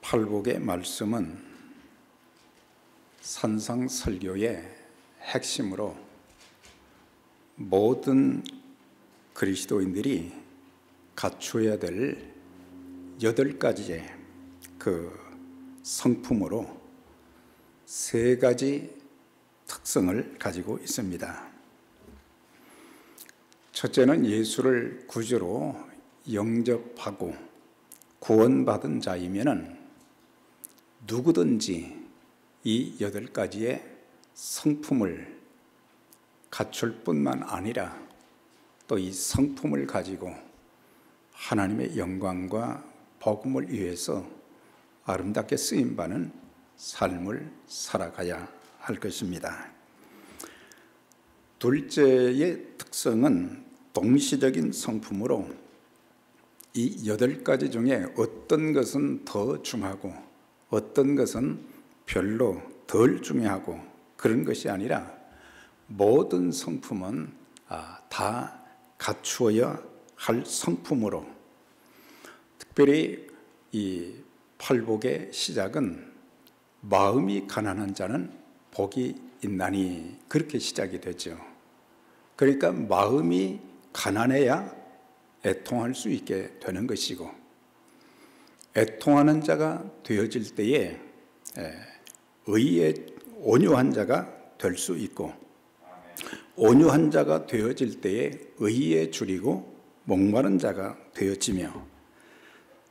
팔복의 말씀은 산상설교의 핵심으로 모든 그리스도인들이 갖추어야 될 8가지의 그 성품으로 3가지 특성을 가지고 있습니다. 첫째는 예수를 구주로 영접하고 구원받은 자이면은 누구든지 이 8가지의 성품을 갖출 뿐만 아니라 또 이 성품을 가지고 하나님의 영광과 복음을 위해서 아름답게 쓰임받는 삶을 살아가야 할 것입니다. 둘째의 특성은 동시적인 성품으로 이 8가지 중에 어떤 것은 더 중하고 어떤 것은 별로 덜 중요하고 그런 것이 아니라 모든 성품은 다 갖추어야 할 성품으로, 특별히 이 팔복의 시작은 마음이 가난한 자는 복이 있나니 그렇게 시작이 되죠. 그러니까 마음이 가난해야 애통할 수 있게 되는 것이고, 애통하는 자가 되어질 때에 의에 온유한 자가 될 수 있고, 온유한 자가 되어질 때에 의에 줄이고 목마른 자가 되어지며,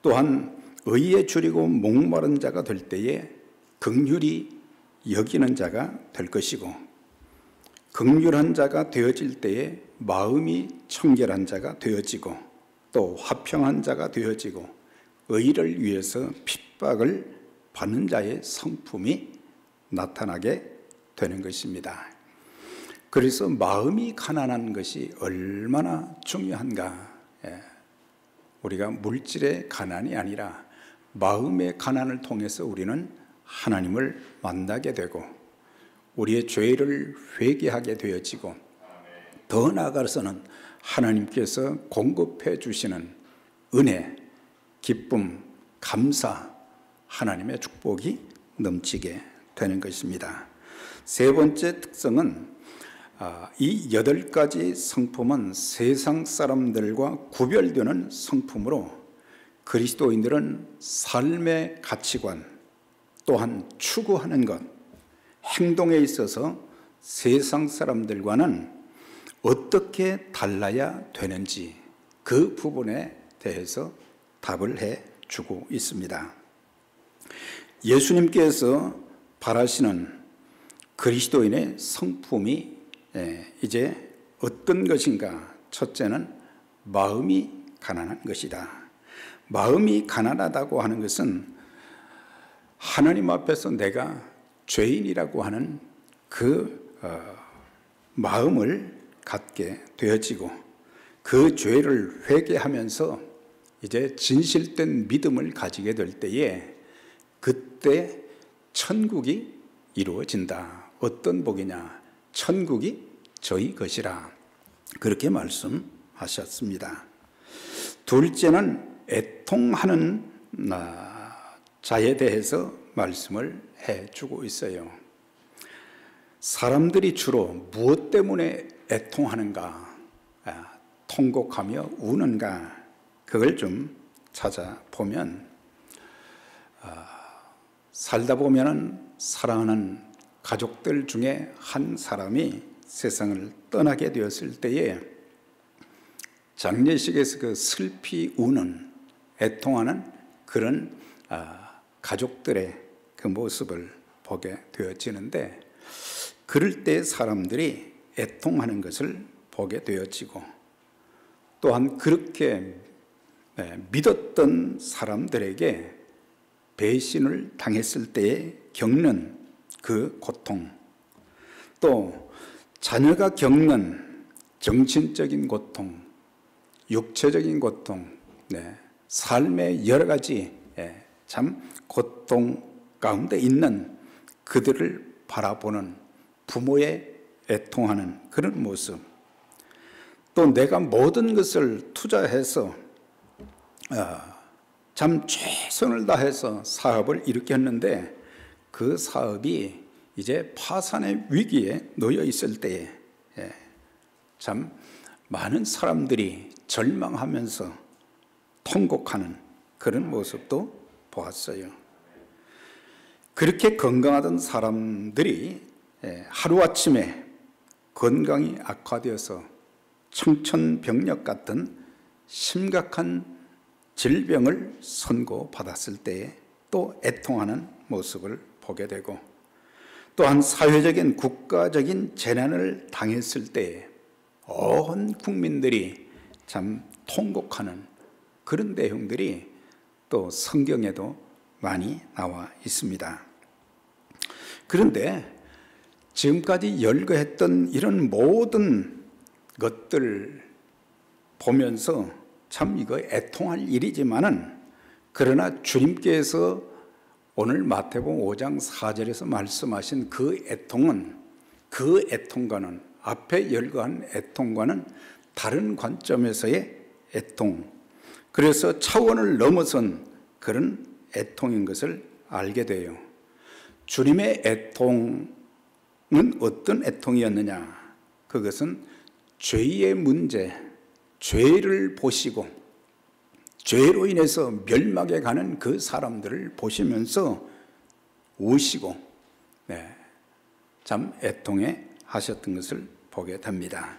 또한 의에 줄이고 목마른 자가 될 때에 긍휼히 여기는 자가 될 것이고, 긍휼한 자가 되어질 때에 마음이 청결한 자가 되어지고, 또 화평한 자가 되어지고, 의를 위해서 핍박을 받는 자의 성품이 나타나게 되는 것입니다. 그래서 마음이 가난한 것이 얼마나 중요한가. 우리가 물질의 가난이 아니라 마음의 가난을 통해서 우리는 하나님을 만나게 되고 우리의 죄를 회개하게 되어지고, 더 나아가서는 하나님께서 공급해 주시는 은혜, 기쁨, 감사, 하나님의 축복이 넘치게 되는 것입니다. 세 번째 특성은 이 8가지 성품은 세상 사람들과 구별되는 성품으로 그리스도인들은 삶의 가치관, 또한 추구하는 것, 행동에 있어서 세상 사람들과는 어떻게 달라야 되는지 그 부분에 대해서 답을 해주고 있습니다. 예수님께서 바라시는 그리스도인의 성품이 이제 어떤 것인가? 첫째는 마음이 가난한 것이다. 마음이 가난하다고 하는 것은 하나님 앞에서 내가 죄인이라고 하는 그 마음을 갖게 되어지고, 그 죄를 회개하면서 이제 진실된 믿음을 가지게 될 때에 그때 천국이 이루어진다. 어떤 복이냐? 천국이 저희 것이라. 그렇게 말씀하셨습니다. 둘째는 애통하는 자에 대해서 말씀을 해주고 있어요. 사람들이 주로 무엇 때문에 애통하는가, 통곡하며 우는가, 그걸 좀 찾아보면 살다 보면 사랑하는 가족들 중에 한 사람이 세상을 떠나게 되었을 때에 장례식에서 그 슬피 우는, 애통하는 그런 가족들의 그 모습을 보게 되어지는데, 그럴 때 사람들이 애통하는 것을 보게 되어지고, 또한 그렇게 믿었던 사람들에게 배신을 당했을 때에 겪는 그 고통, 또 자녀가 겪는 정신적인 고통, 육체적인 고통, 삶의 여러 가지 참 고통 가운데 있는 그들을 바라보는 부모의 애통하는 그런 모습, 또 내가 모든 것을 투자해서 참 최선을 다해서 사업을 일으켰는데 그 사업이 이제 파산의 위기에 놓여 있을 때에 참 많은 사람들이 절망하면서 통곡하는 그런 모습도 보았어요. 그렇게 건강하던 사람들이 하루아침에 건강이 악화되어서 청천벽력 같은 심각한 질병을 선고받았을 때에 또 애통하는 모습을 보게 되고, 또한 사회적인 국가적인 재난을 당했을 때에 온 국민들이 참 통곡하는 그런 내용들이 또 성경에도 많이 나와 있습니다. 그런데 지금까지 열거했던 이런 모든 것들 보면서 참 이거 애통할 일이지만은, 그러나 주님께서 오늘 마태복음 5장 4절에서 말씀하신 그 애통은, 그 애통과는, 앞에 열거한 애통과는 다른 관점에서의 애통, 그래서 차원을 넘어선 그런 애통인 것을 알게 돼요. 주님의 애통은 어떤 애통이었느냐? 그것은 죄의 문제, 죄를 보시고 죄로 인해서 멸망에 가는 그 사람들을 보시면서 우시고 참 애통해 하셨던 것을 보게 됩니다.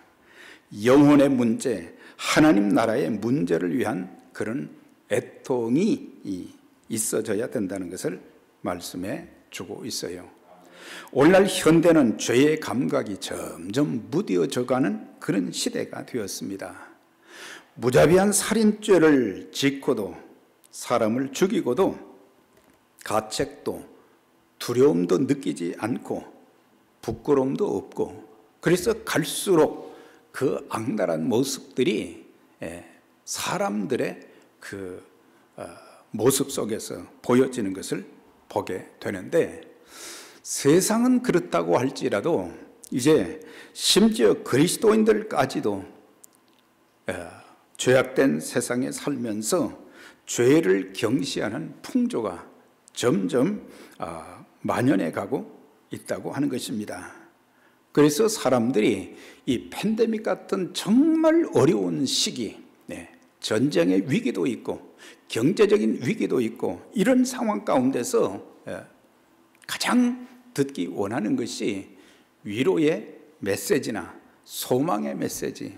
영혼의 문제, 하나님 나라의 문제를 위한 그런 애통이 있어져야 된다는 것을 말씀해 주고 있어요. 오늘날 현대는 죄의 감각이 점점 무뎌져가는 그런 시대가 되었습니다. 무자비한 살인죄를 짓고도, 사람을 죽이고도 가책도 두려움도 느끼지 않고 부끄러움도 없고, 그래서 갈수록 그 악랄한 모습들이 사람들의 그 모습 속에서 보여지는 것을 보게 되는데, 세상은 그렇다고 할지라도 이제 심지어 그리스도인들까지도 죄악된 세상에 살면서 죄를 경시하는 풍조가 점점 만연해 가고 있다고 하는 것입니다. 그래서 사람들이 이 팬데믹 같은 정말 어려운 시기, 전쟁의 위기도 있고 경제적인 위기도 있고, 이런 상황 가운데서 가장 듣기 원하는 것이 위로의 메시지나 소망의 메시지,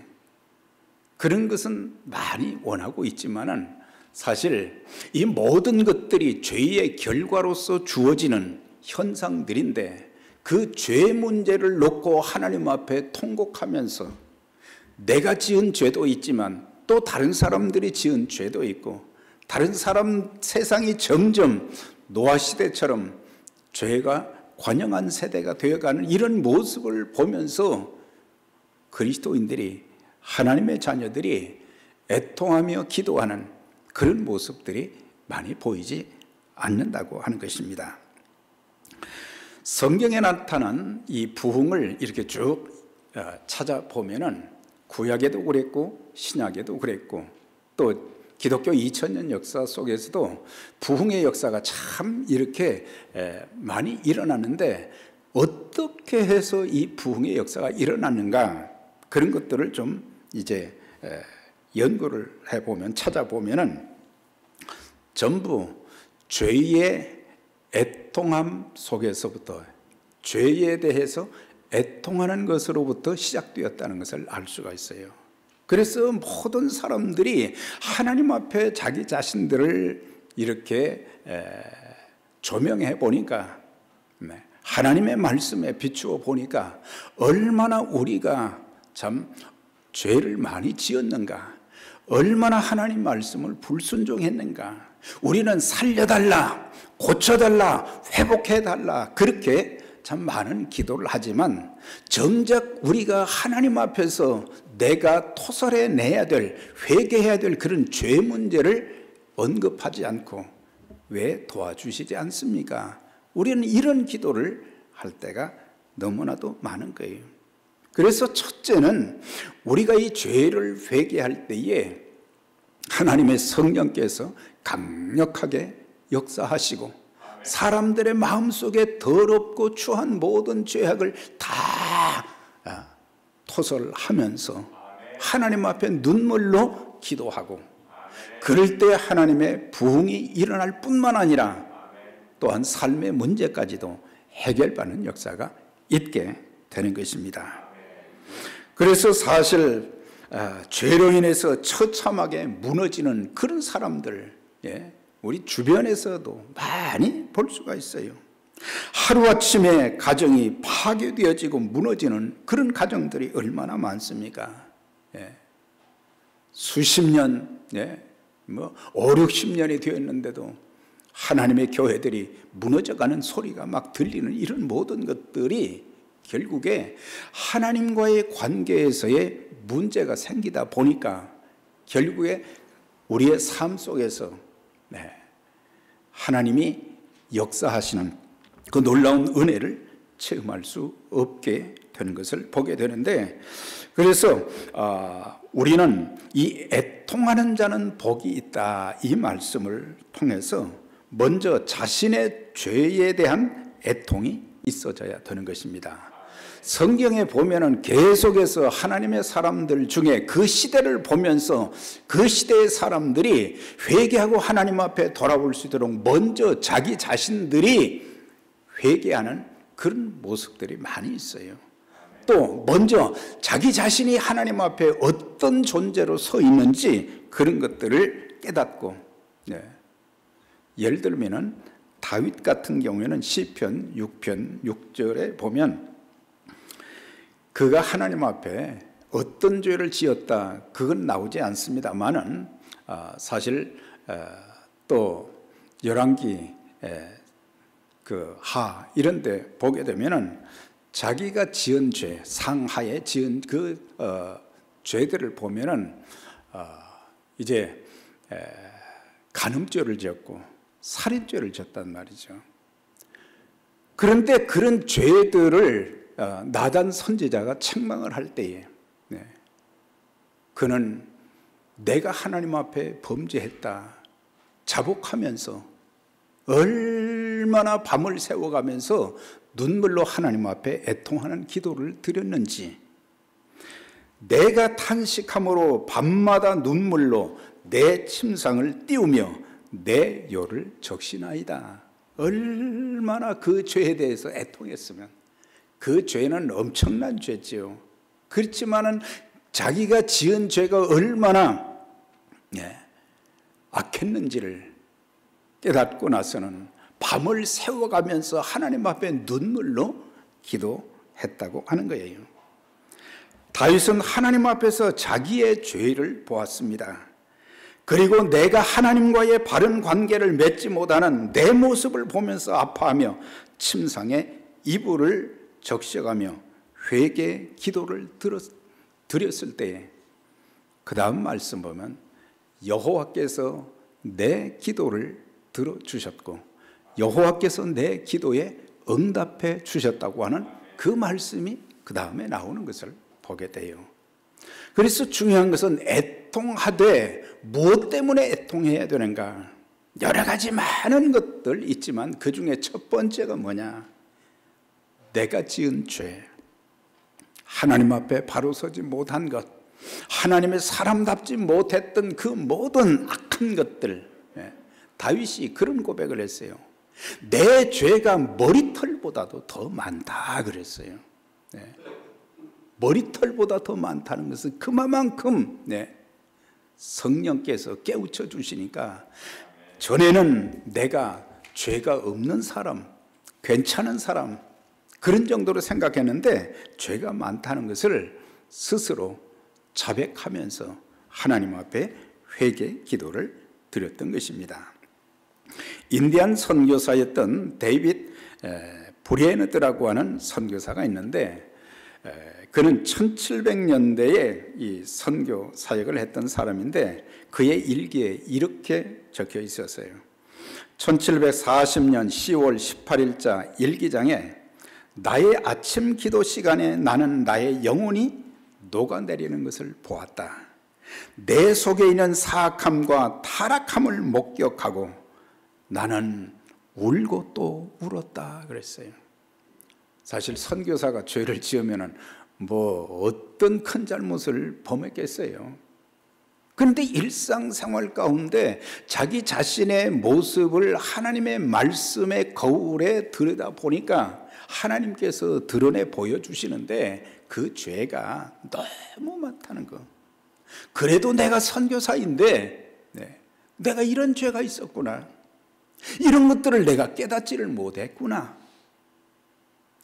그런 것은 많이 원하고 있지만은, 사실 이 모든 것들이 죄의 결과로서 주어지는 현상들인데, 그 죄 문제를 놓고 하나님 앞에 통곡하면서 내가 지은 죄도 있지만 또 다른 사람들이 지은 죄도 있고, 다른 사람, 세상이 점점 노아시대처럼 죄가 관영한 세대가 되어가는 이런 모습을 보면서 그리스도인들이, 하나님의 자녀들이 애통하며 기도하는 그런 모습들이 많이 보이지 않는다고 하는 것입니다. 성경에 나타난 이 부흥을 이렇게 쭉 찾아보면은 구약에도 그랬고 신약에도 그랬고, 또 기독교 2000년 역사 속에서도 부흥의 역사가 참 이렇게 많이 일어났는데, 어떻게 해서 이 부흥의 역사가 일어났는가, 그런 것들을 좀 이제 연구를 해보면, 찾아보면은 전부 죄의 애통함 속에서부터, 죄에 대해서 애통하는 것으로부터 시작되었다는 것을 알 수가 있어요. 그래서 모든 사람들이 하나님 앞에 자기 자신들을 이렇게 조명해 보니까, 하나님의 말씀에 비추어 보니까 얼마나 우리가 참 죄를 많이 지었는가, 얼마나 하나님 말씀을 불순종했는가, 우리는 살려달라, 고쳐달라, 회복해달라, 그렇게 참 많은 기도를 하지만 정작 우리가 하나님 앞에서 내가 토설해내야 될, 회개해야 될 그런 죄 문제를 언급하지 않고 왜 도와주시지 않습니까? 우리는 이런 기도를 할 때가 너무나도 많은 거예요. 그래서 첫째는 우리가 이 죄를 회개할 때에 하나님의 성령께서 강력하게 역사하시고 사람들의 마음속에 더럽고 추한 모든 죄악을 다 토설하면서 하나님 앞에 눈물로 기도하고, 그럴 때 하나님의 부흥이 일어날 뿐만 아니라 또한 삶의 문제까지도 해결받는 역사가 있게 되는 것입니다. 그래서 사실 죄로 인해서 처참하게 무너지는 그런 사람들, 우리 주변에서도 많이 볼 수가 있어요. 하루아침에 가정이 파괴되어지고 무너지는 그런 가정들이 얼마나 많습니까? 수십 년, 5, 60년이 되었는데도 하나님의 교회들이 무너져가는 소리가 막 들리는 이런 모든 것들이 결국에 하나님과의 관계에서의 문제가 생기다 보니까 결국에 우리의 삶 속에서 하나님이 역사하시는 그 놀라운 은혜를 체험할 수 없게 되는 것을 보게 되는데, 그래서 우리는 이 애통하는 자는 복이 있다, 이 말씀을 통해서 먼저 자신의 죄에 대한 애통이 있어져야 되는 것입니다. 성경에 보면은 계속해서 하나님의 사람들 중에 그 시대를 보면서 그 시대의 사람들이 회개하고 하나님 앞에 돌아올 수 있도록 먼저 자기 자신들이 회개하는 그런 모습들이 많이 있어요. 또 먼저 자기 자신이 하나님 앞에 어떤 존재로 서 있는지 그런 것들을 깨닫고, 예를 들면은 다윗 같은 경우에는 시편 6편 6절에 보면 그가 하나님 앞에 어떤 죄를 지었다, 그건 나오지 않습니다만은 사실 또 열왕기 그 하 이런 데 보게 되면은 자기가 지은 죄, 상하에 지은 그 죄들을 보면은 이제 간음죄를 지었고 살인죄를 지었단 말이죠. 그런데 그런 죄들을 나단 선지자가 책망을 할 때에 그는 내가 하나님 앞에 범죄했다 자복하면서 얼마나 밤을 새워가면서 눈물로 하나님 앞에 애통하는 기도를 드렸는지, 내가 탄식함으로 밤마다 눈물로 내 침상을 띄우며 내 요를 적시나이다. 얼마나 그 죄에 대해서 애통했으면, 그 죄는 엄청난 죄지요. 그렇지만은 자기가 지은 죄가 얼마나 악했는지를 깨닫고 나서는 밤을 새워가면서 하나님 앞에 눈물로 기도했다고 하는 거예요. 다윗은 하나님 앞에서 자기의 죄를 보았습니다. 그리고 내가 하나님과의 바른 관계를 맺지 못하는 내 모습을 보면서 아파하며 침상에 이불을 적셔가며 회개 기도를 드렸을 때에 그 다음 말씀 보면 여호와께서 내 기도를 들어주셨고 여호와께서 내 기도에 응답해 주셨다고 하는 그 말씀이 그 다음에 나오는 것을 보게 돼요. 그래서 중요한 것은 애통하되 무엇 때문에 애통해야 되는가? 여러 가지 많은 것들 있지만 그 중에 첫 번째가 뭐냐? 내가 지은 죄, 하나님 앞에 바로 서지 못한 것, 하나님의 사람답지 못했던 그 모든 악한 것들. 다윗이 그런 고백을 했어요. 내 죄가 머리털보다도 더 많다 그랬어요. 머리털보다 더 많다는 것은 그만큼 성령께서 깨우쳐 주시니까 전에는 내가 죄가 없는 사람, 괜찮은 사람 그런 정도로 생각했는데 죄가 많다는 것을 스스로 자백하면서 하나님 앞에 회개 기도를 드렸던 것입니다. 인디안 선교사였던 데이빗 브리에너드라고 하는 선교사가 있는데 그는 1700년대에 이 선교 사역을 했던 사람인데 그의 일기에 이렇게 적혀 있었어요. 1740년 10월 18일자 일기장에 나의 아침 기도 시간에 나는 나의 영혼이 녹아내리는 것을 보았다. 내 속에 있는 사악함과 타락함을 목격하고 나는 울고 또 울었다 그랬어요. 사실 선교사가 죄를 지으면 뭐 어떤 큰 잘못을 범했겠어요. 그런데 일상생활 가운데 자기 자신의 모습을 하나님의 말씀의 거울에 들여다보니까 하나님께서 드러내 보여주시는데 그 죄가 너무 많다는 거. 그래도 내가 선교사인데 내가 이런 죄가 있었구나. 이런 것들을 내가 깨닫지를 못했구나.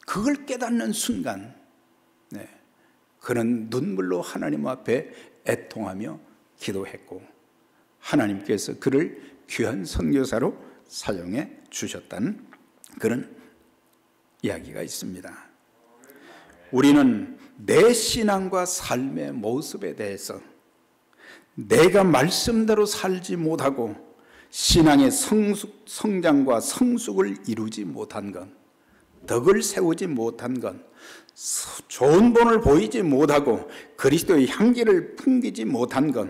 그걸 깨닫는 순간 그는 눈물로 하나님 앞에 애통하며 기도했고 하나님께서 그를 귀한 선교사로 사용해 주셨다는 그런 이야기가 있습니다. 우리는 내 신앙과 삶의 모습에 대해서 내가 말씀대로 살지 못하고 신앙의 성장과 성숙을 이루지 못한 것, 덕을 세우지 못한 것, 좋은 본을 보이지 못하고 그리스도의 향기를 풍기지 못한 것,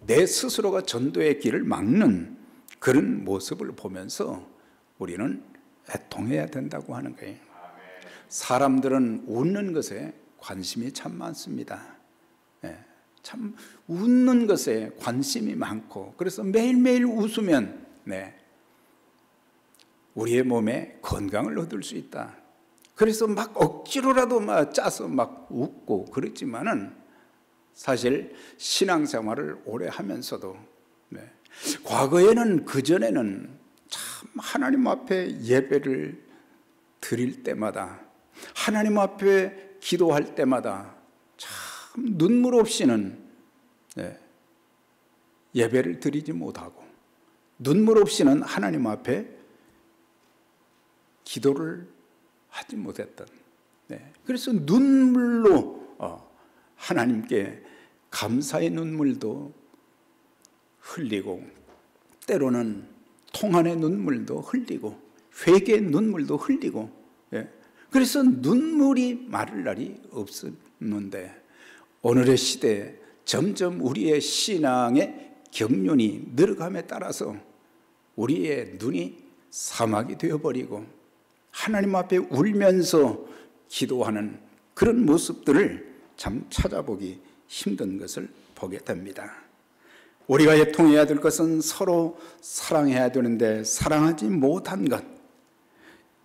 내 스스로가 전도의 길을 막는 그런 모습을 보면서 우리는 애통해야 된다고 하는 거예요. 사람들은 웃는 것에 관심이 참 많습니다. 참 웃는 것에 관심이 많고 그래서 매일매일 웃으면 우리의 몸에 건강을 얻을 수 있다. 그래서 막 억지로라도 막 짜서 막 웃고 그렇지만은 사실 신앙생활을 오래 하면서도 과거에는 그전에는 참 하나님 앞에 예배를 드릴 때마다 하나님 앞에 기도할 때마다 참 눈물 없이는 예배를 드리지 못하고 눈물 없이는 하나님 앞에 기도를 하지 못했던 그래서 눈물로 하나님께 감사의 눈물도 흘리고 때로는 통한의 눈물도 흘리고 회개의 눈물도 흘리고 그래서 눈물이 마를 날이 없었는데 오늘의 시대에 점점 우리의 신앙의 경륜이 늘어감에 따라서 우리의 눈이 사막이 되어버리고 하나님 앞에 울면서 기도하는 그런 모습들을 참 찾아보기 힘든 것을 보게 됩니다. 우리가 애통해야 될 것은 서로 사랑해야 되는데 사랑하지 못한 것,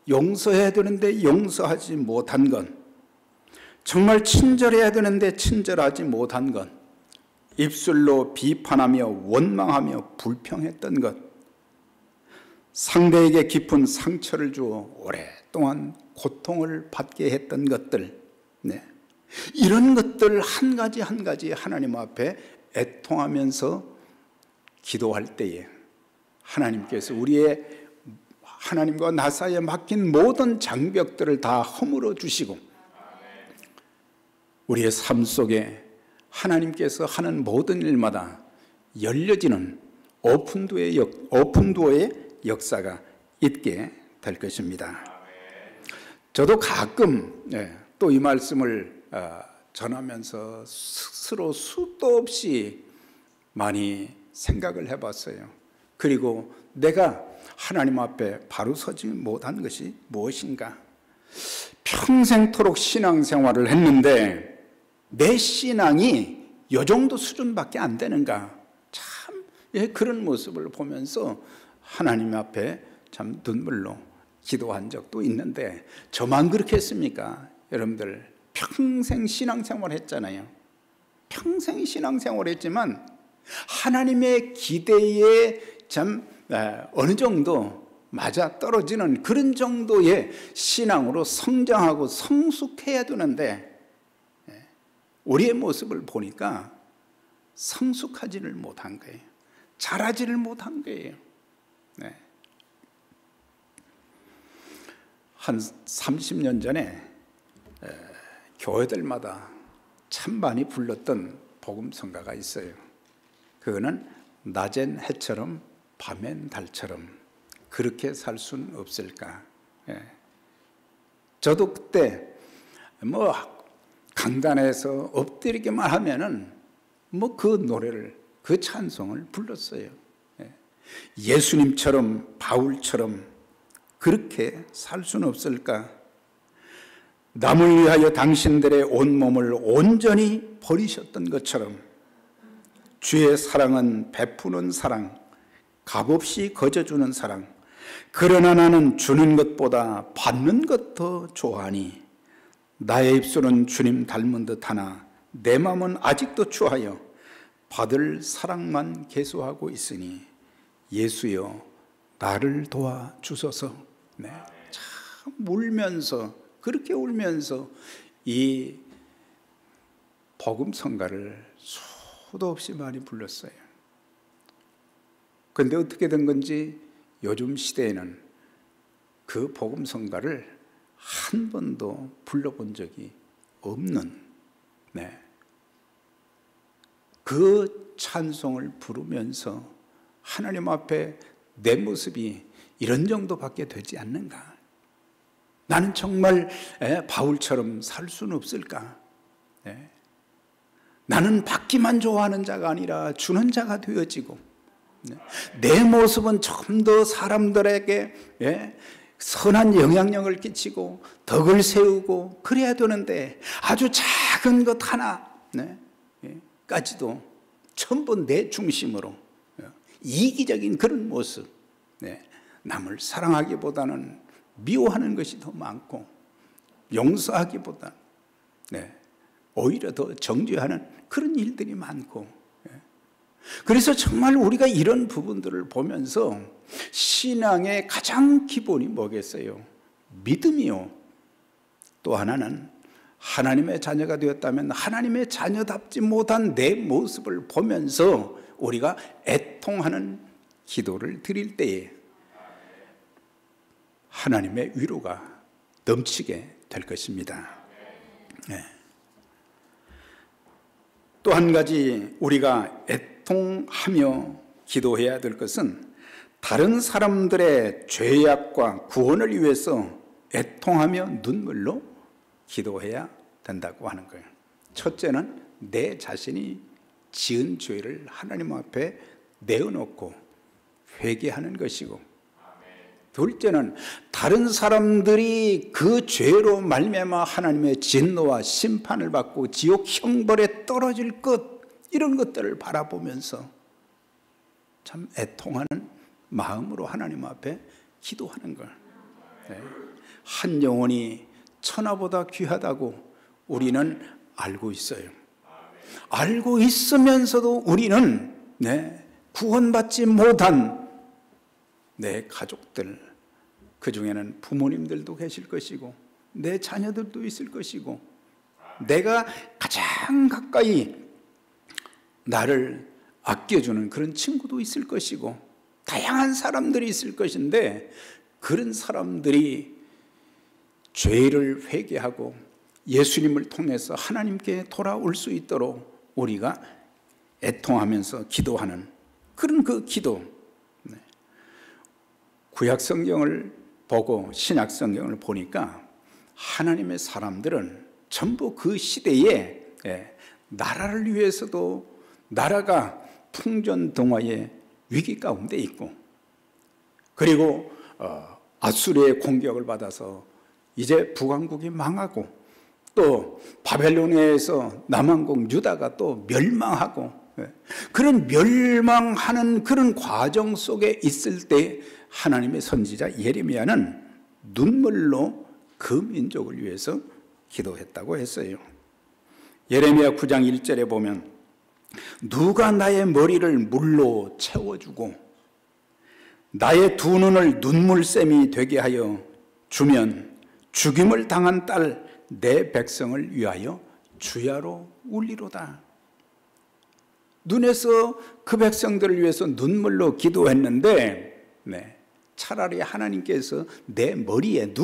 용서해야 되는데 용서하지 못한 것, 정말 친절해야 되는데 친절하지 못한 것, 입술로 비판하며 원망하며 불평했던 것, 상대에게 깊은 상처를 주어 오랫동안 고통을 받게 했던 것들, 이런 것들 한 가지 한 가지 하나님 앞에 애통하면서 기도할 때에 하나님께서 우리의 하나님과 나 사이에 막힌 모든 장벽들을 다 허물어 주시고 우리의 삶 속에 하나님께서 하는 모든 일마다 열려지는 오픈도어의 역사가 있게 될 것입니다. 저도 가끔 또 이 말씀을 전하면서 스스로 수도 없이 많이 생각을 해봤어요. 그리고 내가 하나님 앞에 바로 서지 못한 것이 무엇인가? 평생토록 신앙생활을 했는데 내 신앙이 이 정도 수준밖에 안 되는가? 참 그런 모습을 보면서 하나님 앞에 참 눈물로 기도한 적도 있는데 저만 그렇게 했습니까? 여러분들 평생 신앙생활 했잖아요. 평생 신앙생활 했지만 하나님의 기대에 참 어느 정도 맞아 떨어지는 그런 정도의 신앙으로 성장하고 성숙해야 되는데 우리의 모습을 보니까 성숙하지를 못한 거예요. 자라지를 못한 거예요. 한 30년 전에 교회들마다 참 많이 불렀던 복음성가가 있어요. 그거는 낮엔 해처럼 밤엔 달처럼 그렇게 살 수는 없을까. 저도 그때 강단에서 엎드리기만 하면은 뭐 그 노래를, 그 찬송을 불렀어요. 예수님처럼, 바울처럼 그렇게 살 수는 없을까? 남을 위하여 당신들의 온몸을 온전히 버리셨던 것처럼 주의 사랑은 베푸는 사랑, 값없이 거저주는 사랑. 그러나 나는 주는 것보다 받는 것 더 좋아하니 나의 입술은 주님 닮은 듯하나 내 마음은 아직도 추하여 받을 사랑만 계수하고 있으니 예수여 나를 도와주소서. 네, 참 울면서, 그렇게 울면서 이 복음성가를 수도 없이 많이 불렀어요. 그런데 어떻게 된 건지 요즘 시대에는 그 복음성가를 한 번도 불러본 적이 없는, 네, 그 찬송을 부르면서 하나님 앞에 내 모습이 이런 정도밖에 되지 않는가? 나는 정말 바울처럼 살 수는 없을까? 나는 받기만 좋아하는 자가 아니라 주는 자가 되어지고, 내 모습은 좀 더 사람들에게 선한 영향력을 끼치고 덕을 세우고 그래야 되는데 아주 작은 것 하나 까지도 전부 내 중심으로 이기적인 그런 모습, 남을 사랑하기보다는 미워하는 것이 더 많고 용서하기보다 오히려 더 정죄하는 그런 일들이 많고, 그래서 정말 우리가 이런 부분들을 보면서 신앙의 가장 기본이 뭐겠어요? 믿음이요. 또 하나는 하나님의 자녀가 되었다면 하나님의 자녀답지 못한 내 모습을 보면서 우리가 애통하는 기도를 드릴 때에 하나님의 위로가 넘치게 될 것입니다. 또 한 가지 우리가 애통하며 기도해야 될 것은 다른 사람들의 죄악과 구원을 위해서 애통하며 눈물로 기도해야 된다고 하는 거예요. 첫째는 내 자신이 지은 죄를 하나님 앞에 내어놓고 회개하는 것이고, 둘째는 다른 사람들이 그 죄로 말미암아 하나님의 진노와 심판을 받고 지옥 형벌에 떨어질 것, 이런 것들을 바라보면서 참 애통하는 마음으로 하나님 앞에 기도하는 걸. 한 영혼이 천하보다 귀하다고 우리는 알고 있어요. 알고 있으면서도 우리는 구원받지 못한 내 가족들, 그 중에는 부모님들도 계실 것이고 내 자녀들도 있을 것이고 내가 가장 가까이 나를 아껴주는 그런 친구도 있을 것이고 다양한 사람들이 있을 것인데, 그런 사람들이 죄를 회개하고 예수님을 통해서 하나님께 돌아올 수 있도록 우리가 애통하면서 기도하는 그런 그 기도. 구약 성경을 보고 신약 성경을 보니까 하나님의 사람들은 전부 그 시대에 나라를 위해서도 나라가 풍전등화의 위기 가운데 있고, 그리고 아수르의 공격을 받아서 이제 북왕국이 망하고 또 바벨론에서 남왕국 유다가 또 멸망하고, 그런 멸망하는 그런 과정 속에 있을 때 하나님의 선지자 예레미야는 눈물로 그 민족을 위해서 기도했다고 했어요. 예레미야 9장 1절에 보면 누가 나의 머리를 물로 채워주고 나의 두 눈을 눈물샘이 되게 하여 주면 죽임을 당한 딸 내 백성을 위하여 주야로 울리로다. 눈에서 그 백성들을 위해서 눈물로 기도했는데 차라리 하나님께서 내 머리에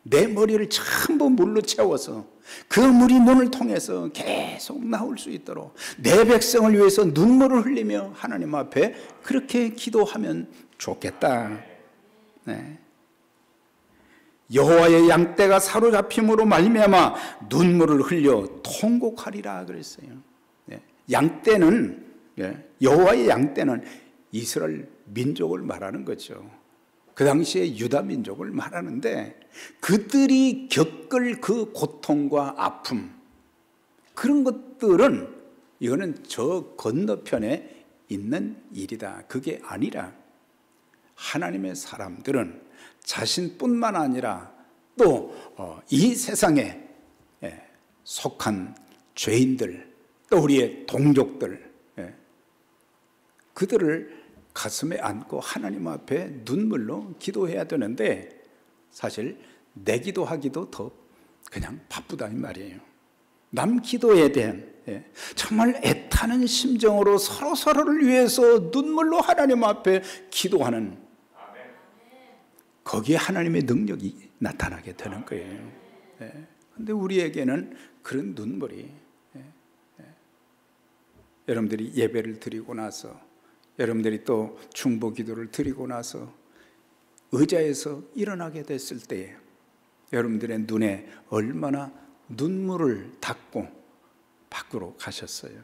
내 머리를 전부 물로 채워서 그 물이 눈을 통해서 계속 나올 수 있도록 내 백성을 위해서 눈물을 흘리며 하나님 앞에 그렇게 기도하면 좋겠다. 여호와의 양떼가 사로잡힘으로 말미암아 눈물을 흘려 통곡하리라 그랬어요. 양떼는, 여호와의 양떼는 이스라엘 민족을 말하는 거죠. 그 당시에 유다 민족을 말하는데 그들이 겪을 그 고통과 아픔, 그런 것들은 이거는 저 건너편에 있는 일이다. 그게 아니라 하나님의 사람들은 자신뿐만 아니라 또 이 세상에 속한 죄인들, 또 우리의 동족들, 그들을 가슴에 안고 하나님 앞에 눈물로 기도해야 되는데 사실 내 기도하기도 더 그냥 바쁘다 이 말이에요. 남 기도에 대한 정말 애타는 심정으로 서로서로를 위해서 눈물로 하나님 앞에 기도하는, 거기에 하나님의 능력이 나타나게 되는 거예요. 그런데 우리에게는 그런 눈물이, 여러분들이 예배를 드리고 나서, 여러분들이 또 중보 기도를 드리고 나서 의자에서 일어나게 됐을 때 여러분들의 눈에 얼마나 눈물을 닦고 밖으로 가셨어요.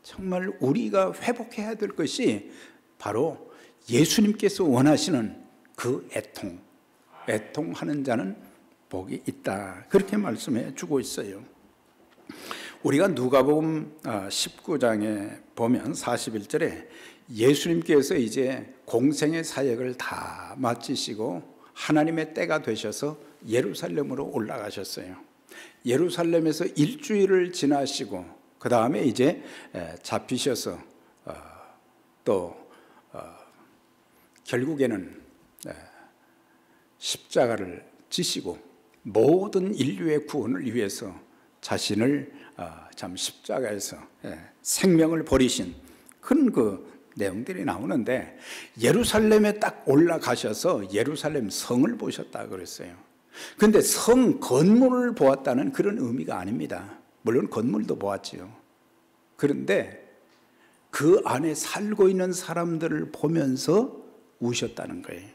정말 우리가 회복해야 될 것이 바로 예수님께서 원하시는 그 애통하는 자는 복이 있다, 그렇게 말씀해 주고 있어요. 우리가 누가복음 19장에 보면 41절에 예수님께서 이제 공생의 사역을 다 마치시고 하나님의 때가 되셔서 예루살렘으로 올라가셨어요. 예루살렘에서 일주일을 지나시고 그 다음에 이제 잡히셔서 또 결국에는 십자가를 지시고 모든 인류의 구원을 위해서 자신을 참 십자가에서 생명을 버리신 그런 그 내용들이 나오는데, 예루살렘에 딱 올라가셔서 예루살렘 성을 보셨다 그랬어요. 그런데 성 건물을 보았다는 그런 의미가 아닙니다. 물론 건물도 보았지요. 그런데 그 안에 살고 있는 사람들을 보면서 우셨다는 거예요.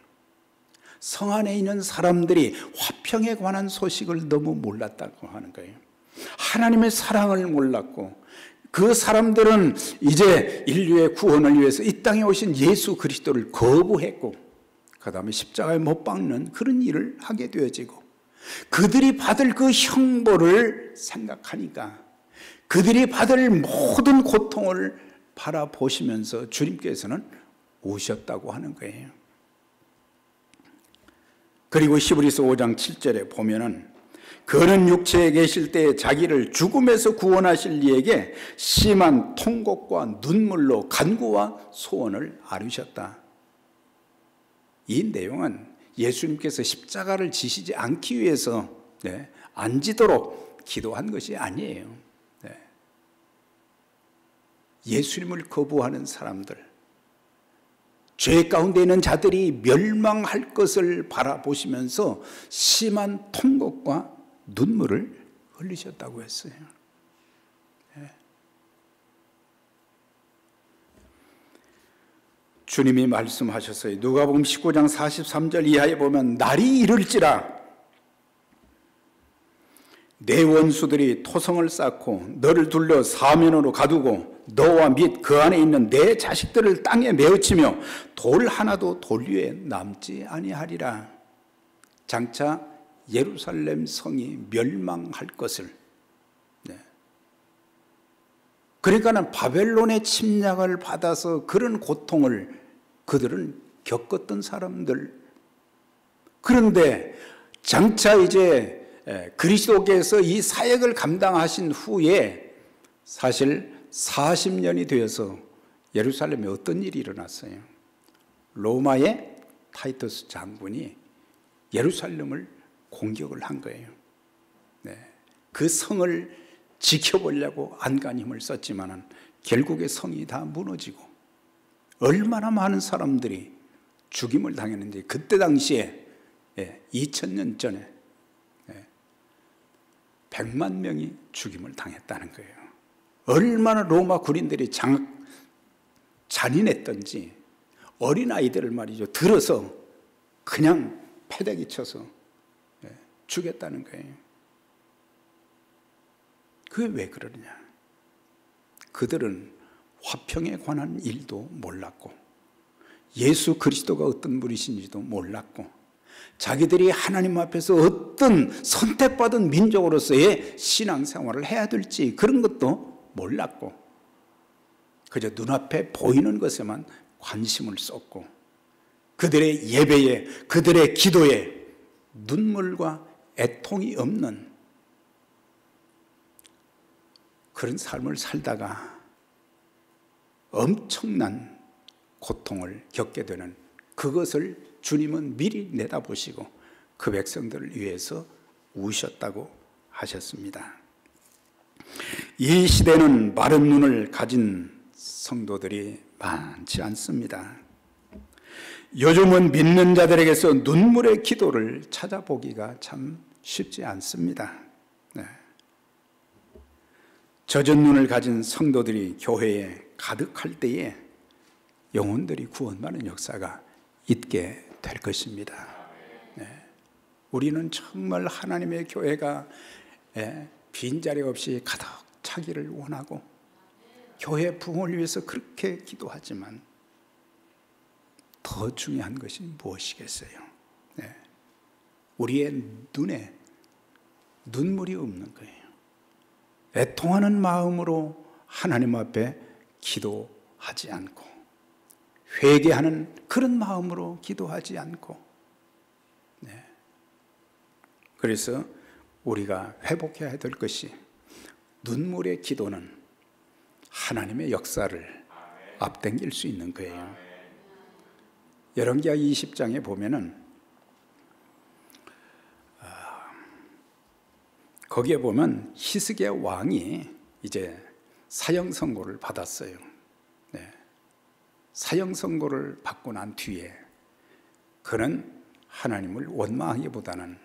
성 안에 있는 사람들이 화평에 관한 소식을 너무 몰랐다고 하는 거예요. 하나님의 사랑을 몰랐고, 그 사람들은 이제 인류의 구원을 위해서 이 땅에 오신 예수 그리스도를 거부했고 그 다음에 십자가에 못 박는 그런 일을 하게 되어지고, 그들이 받을 그 형벌을 생각하니까 그들이 받을 모든 고통을 바라보시면서 주님께서는 우셨다고 하는 거예요. 그리고 히브리서 5장 7절에 보면은 그는 육체에 계실 때 자기를 죽음에서 구원하실 이에게 심한 통곡과 눈물로 간구와 소원을 아뢰셨다. 이 내용은 예수님께서 십자가를 지시지 않기 위해서 안 지도록 기도한 것이 아니에요. 예수님을 거부하는 사람들, 죄 가운데 있는 자들이 멸망할 것을 바라보시면서 심한 통곡과 눈물을 흘리셨다고 했어요. 주님이 말씀하셨어요. 누가복음 19장 43절 이하에 보면 날이 이를지라 내 원수들이 토성을 쌓고 너를 둘러 사면으로 가두고 너와 및 그 안에 있는 내 자식들을 땅에 메어치며 돌 하나도 돌 위에 남지 아니하리라. 장차 예루살렘 성이 멸망할 것을, 그러니까는 바벨론의 침략을 받아서 그런 고통을 그들은 겪었던 사람들, 그런데 장차 이제 그리스도께서 이 사역을 감당하신 후에 사실 40년이 되어서 예루살렘에 어떤 일이 일어났어요? 로마의 타이터스 장군이 예루살렘을 공격을 한 거예요. 그 성을 지켜보려고 안간 힘을 썼지만은 결국에 성이 다 무너지고 얼마나 많은 사람들이 죽임을 당했는지, 그때 당시에 2000년 전에 100만 명이 죽임을 당했다는 거예요. 얼마나 로마 군인들이 잔인했던지 어린아이들을 말이죠, 들어서 그냥 패대기 쳐서 죽였다는 거예요. 그게 왜 그러느냐? 그들은 화평에 관한 일도 몰랐고 예수 그리스도가 어떤 분이신지도 몰랐고 자기들이 하나님 앞에서 어떤 선택받은 민족으로서의 신앙생활을 해야 될지 그런 것도 몰랐고 그저 눈앞에 보이는 것에만 관심을 쏟고 그들의 예배에 그들의 기도에 눈물과 애통이 없는 그런 삶을 살다가 엄청난 고통을 겪게 되는 그것을 주님은 미리 내다보시고 그 백성들을 위해서 우셨다고 하셨습니다. 이 시대는 마른 눈을 가진 성도들이 많지 않습니다. 요즘은 믿는 자들에게서 눈물의 기도를 찾아보기가 참 쉽지 않습니다. 네. 젖은 눈을 가진 성도들이 교회에 가득할 때에 영혼들이 구원받는 역사가 있게 될 것입니다. 네. 우리는 정말 하나님의 교회가 빈자리 없이 가득 차기를 원하고 교회 부흥을 위해서 그렇게 기도하지만 더 중요한 것이 무엇이겠어요? 네. 우리의 눈에 눈물이 없는 거예요. 애통하는 마음으로 하나님 앞에 기도하지 않고 회개하는 그런 마음으로 기도하지 않고 네. 그래서 우리가 회복해야 될 것이 눈물의 기도는 하나님의 역사를 앞당길 수 있는 거예요. 열왕기하 20장에 보면은 거기에 보면 히스기야 왕이 이제 사형 선고를 받았어요. 네. 사형 선고를 받고 난 뒤에 그는 하나님을 원망하기보다는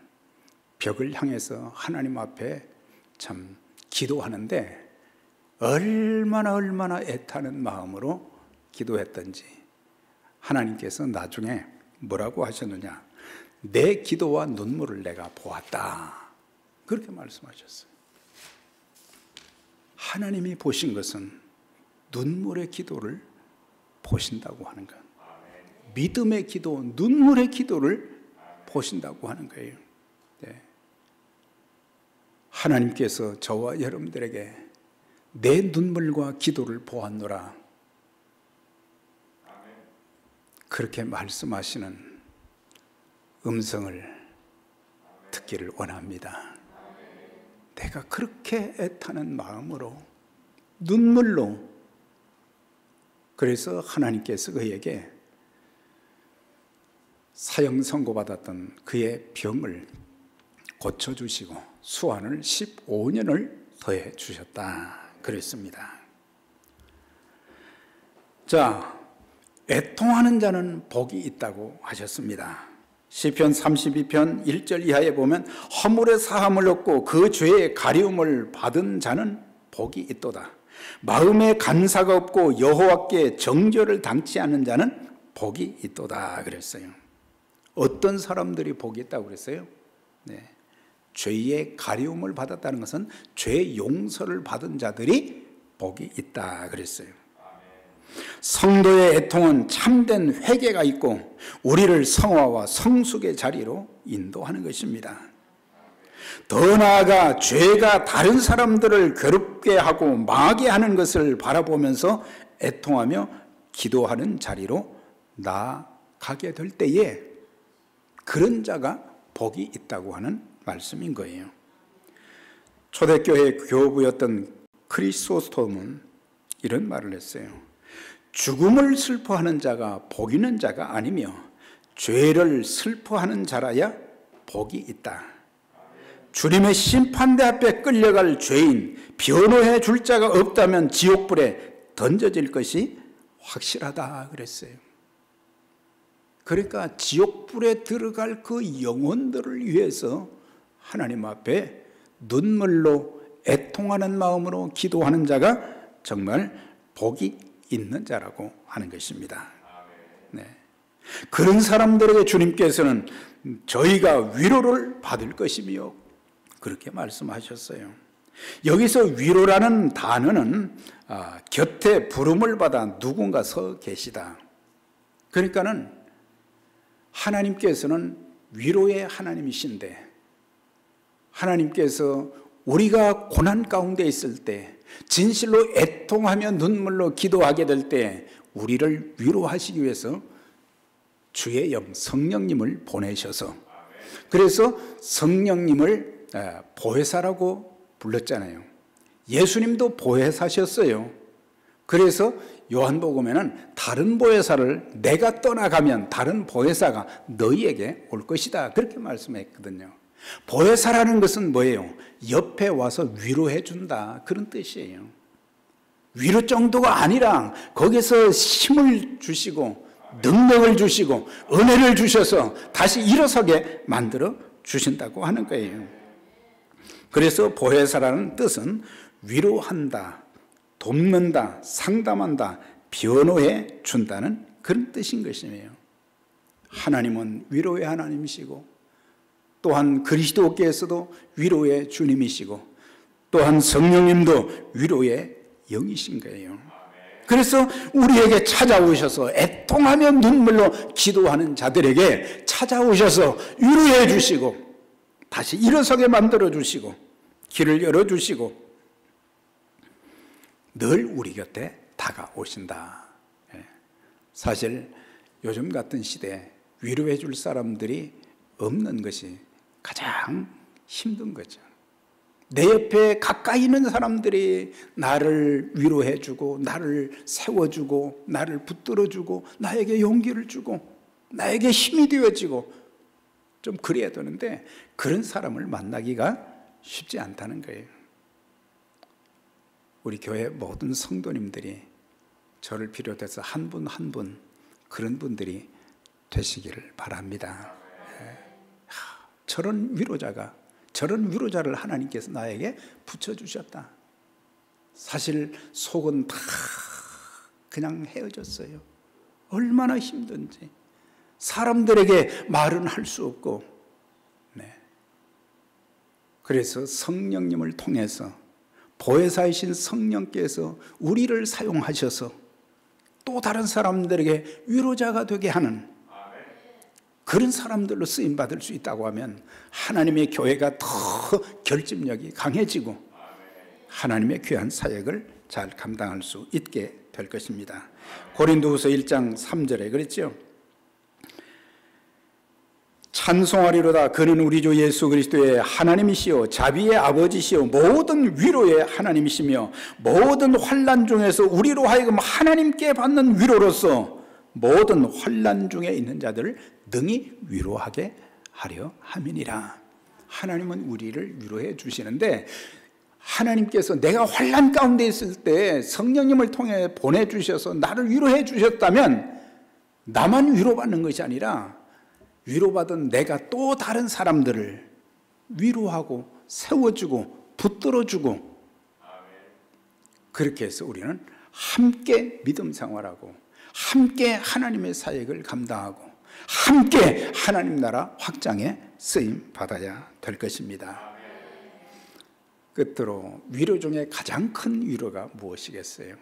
벽을 향해서 하나님 앞에 참 기도하는데 얼마나 애타는 마음으로 기도했던지 하나님께서 나중에 뭐라고 하셨느냐, 내 기도와 눈물을 내가 보았다, 그렇게 말씀하셨어요. 하나님이 보신 것은 눈물의 기도를 보신다고 하는 것, 믿음의 기도, 눈물의 기도를 보신다고 하는 거예요. 네. 하나님께서 저와 여러분들에게 내 눈물과 기도를 보았노라, 그렇게 말씀하시는 음성을 듣기를 원합니다. 내가 그렇게 애타는 마음으로 눈물로, 그래서 하나님께서 그에게 사형 선고받았던 그의 병을 고쳐주시고 수환을 15년을 더해 주셨다 그랬습니다. 자, 애통하는 자는 복이 있다고 하셨습니다. 시편 32편 1절 이하에 보면 허물의 사함을 얻고 그 죄의 가리움을 받은 자는 복이 있도다. 마음에 간사가 없고 여호와께 정죄를 당치 않는 자는 복이 있도다 그랬어요. 어떤 사람들이 복이 있다고 그랬어요? 네. 죄의 가리움을 받았다는 것은 죄 용서를 받은 자들이 복이 있다 그랬어요. 성도의 애통은 참된 회개가 있고 우리를 성화와 성숙의 자리로 인도하는 것입니다. 더 나아가 죄가 다른 사람들을 괴롭게 하고 망하게 하는 것을 바라보면서 애통하며 기도하는 자리로 나아가게 될 때에 그런 자가 복이 있다고 하는 말씀인 거예요. 초대교회 교부였던 크리소스톰은 이런 말을 했어요. 죽음을 슬퍼하는 자가 복 있는 자가 아니며 죄를 슬퍼하는 자라야 복이 있다. 주님의 심판대 앞에 끌려갈 죄인, 변호해 줄 자가 없다면 지옥불에 던져질 것이 확실하다 그랬어요. 그러니까 지옥불에 들어갈 그 영혼들을 위해서 하나님 앞에 눈물로 애통하는 마음으로 기도하는 자가 정말 복이 있는 자라고 하는 것입니다. 네. 그런 사람들에게 주님께서는 저희가 위로를 받을 것이며 그렇게 말씀하셨어요. 여기서 위로라는 단어는 곁에 부름을 받아 누군가 서 계시다. 그러니까는 하나님께서는 위로의 하나님이신데, 하나님께서 우리가 고난 가운데 있을 때, 진실로 애통하며 눈물로 기도하게 될 때 우리를 위로하시기 위해서 주의 영 성령님을 보내셔서, 그래서 성령님을 보혜사라고 불렀잖아요. 예수님도 보혜사셨어요. 그래서 요한복음에는 다른 보혜사를 내가 떠나가면 다른 보혜사가 너희에게 올 것이다, 그렇게 말씀했거든요. 보혜사라는 것은 뭐예요? 옆에 와서 위로해 준다, 그런 뜻이에요. 위로 정도가 아니라 거기서 힘을 주시고 능력을 주시고 은혜를 주셔서 다시 일어서게 만들어 주신다고 하는 거예요. 그래서 보혜사라는 뜻은 위로한다, 돕는다, 상담한다, 변호해 준다는 그런 뜻인 것이에요. 하나님은 위로의 하나님이시고, 또한 그리스도께서도 위로의 주님이시고, 또한 성령님도 위로의 영이신 거예요. 그래서 우리에게 찾아오셔서 애통하며 눈물로 기도하는 자들에게 찾아오셔서 위로해 주시고 다시 일어서게 만들어 주시고 길을 열어 주시고 늘 우리 곁에 다가오신다. 사실 요즘 같은 시대에 위로해 줄 사람들이 없는 것이 가장 힘든 거죠. 내 옆에 가까이 있는 사람들이 나를 위로해 주고 나를 세워주고 나를 붙들어주고 나에게 용기를 주고 나에게 힘이 되어지고 좀 그래야 되는데 그런 사람을 만나기가 쉽지 않다는 거예요. 우리 교회 모든 성도님들이 저를 비롯해서 한 분 한 분 그런 분들이 되시기를 바랍니다. 저런 위로자를 하나님께서 나에게 붙여주셨다. 사실 속은 다 그냥 헤어졌어요. 얼마나 힘든지 사람들에게 말은 할 수 없고, 그래서 성령님을 통해서 보혜사이신 성령께서 우리를 사용하셔서 또 다른 사람들에게 위로자가 되게 하는 그런 사람들로 쓰임받을 수 있다고 하면 하나님의 교회가 더 결집력이 강해지고 하나님의 귀한 사역을 잘 감당할 수 있게 될 것입니다. 고린도후서 1장 3절에 그랬죠. 찬송하리로다. 그는 우리 주 예수 그리스도의 하나님이시요 자비의 아버지시요 모든 위로의 하나님이시며 모든 환난 중에서 우리로 하여금 하나님께 받는 위로로서 모든 환난 중에 있는 자들을 능히 위로하게 하려 함이니라. 하나님은 우리를 위로해 주시는데, 하나님께서 내가 환난 가운데 있을 때 성령님을 통해 보내주셔서 나를 위로해 주셨다면 나만 위로받는 것이 아니라 위로받은 내가 또 다른 사람들을 위로하고 세워주고 붙들어주고, 그렇게 해서 우리는 함께 믿음 생활하고 함께 하나님의 사역을 감당하고 함께 하나님 나라 확장에 쓰임 받아야 될 것입니다. 끝으로 위로 중에 가장 큰 위로가 무엇이겠어요?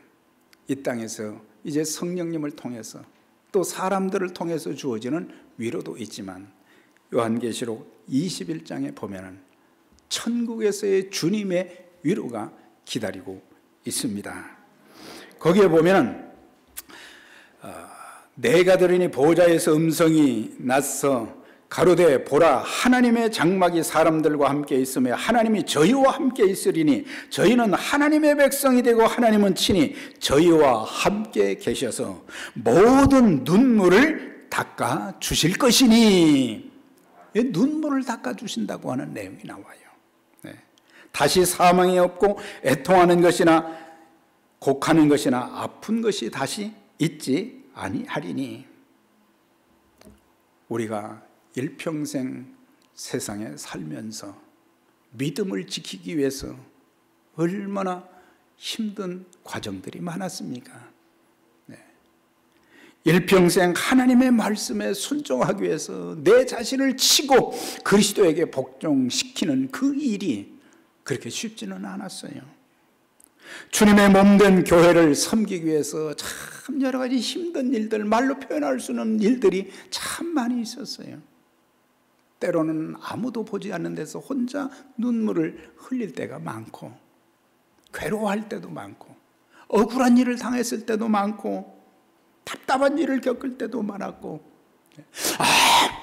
이 땅에서 이제 성령님을 통해서 또 사람들을 통해서 주어지는 위로도 있지만 요한계시록 21장에 보면은 천국에서의 주님의 위로가 기다리고 있습니다. 거기에 보면은 내가 들으니 보좌에서 음성이 나서 가로되 보라 하나님의 장막이 사람들과 함께 있으며 하나님이 저희와 함께 있으리니 저희는 하나님의 백성이 되고 하나님은 친히 저희와 함께 계셔서 모든 눈물을 닦아 주실 것이니, 눈물을 닦아 주신다고 하는 내용이 나와요. 다시 사망이 없고 애통하는 것이나 곡하는 것이나 아픈 것이 다시 있지 아니하리니. 우리가 일평생 세상에 살면서 믿음을 지키기 위해서 얼마나 힘든 과정들이 많았습니까? 일평생 하나님의 말씀에 순종하기 위해서 내 자신을 치고 그리스도에게 복종시키는 그 일이, 그렇게 쉽지는 않았어요. 주님의 몸된 교회를 섬기기 위해서 참 여러 가지 힘든 일들, 말로 표현할 수 없는 일들이 참 많이 있었어요. 때로는 아무도 보지 않는 데서 혼자 눈물을 흘릴 때가 많고, 괴로워할 때도 많고, 억울한 일을 당했을 때도 많고, 답답한 일을 겪을 때도 많았고,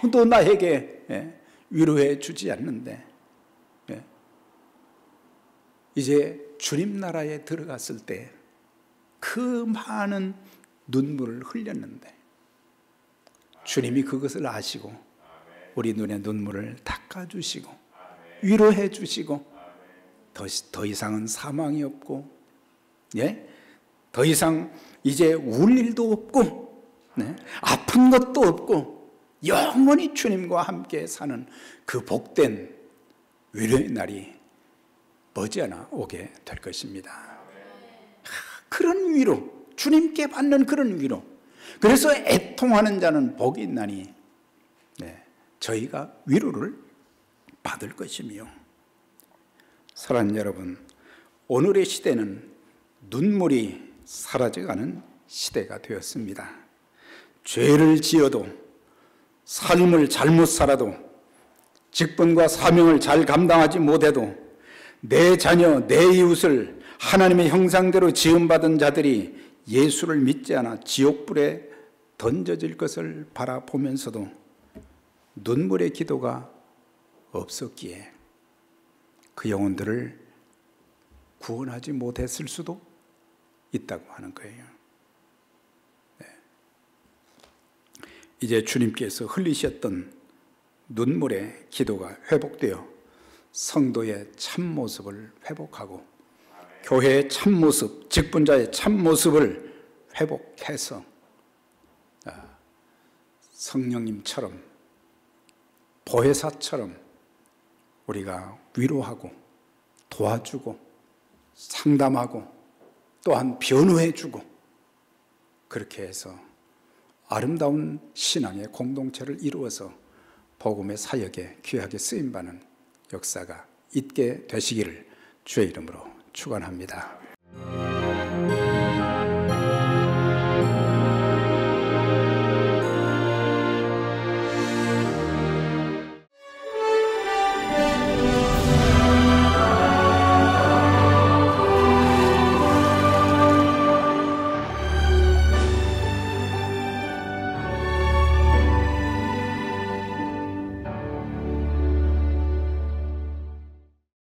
아무도 나에게 위로해 주지 않는데, 이제 주님 나라에 들어갔을 때 그 많은 눈물을 흘렸는데 주님이 그것을 아시고 우리 눈의 눈물을 닦아주시고 위로해 주시고 더 이상은 사망이 없고, 더 이상 이제 울 일도 없고, 아픈 것도 없고, 영원히 주님과 함께 사는 그 복된 위로의 날이 머지않아 오게 될 것입니다. 그런 위로, 주님께 받는 그런 위로. 그래서 애통하는 자는 복이 있나니 저희가 위로를 받을 것이며, 사랑하는 여러분, 오늘의 시대는 눈물이 사라져가는 시대가 되었습니다. 죄를 지어도, 삶을 잘못 살아도, 직분과 사명을 잘 감당하지 못해도, 내 자녀, 내 이웃을 하나님의 형상대로 지음받은 자들이 예수를 믿지 않아 지옥불에 던져질 것을 바라보면서도 눈물의 기도가 없었기에 그 영혼들을 구원하지 못했을 수도 있다고 하는 거예요. 이제 주님께서 흘리셨던 눈물의 기도가 회복되어 성도의 참모습을 회복하고 교회의 참모습, 직분자의 참모습을 회복해서 성령님처럼, 보혜사처럼 우리가 위로하고 도와주고 상담하고 또한 변호해주고, 그렇게 해서 아름다운 신앙의 공동체를 이루어서 복음의 사역에 귀하게 쓰임받는 역사가 있게 되시기를 주의 이름으로 축원합니다.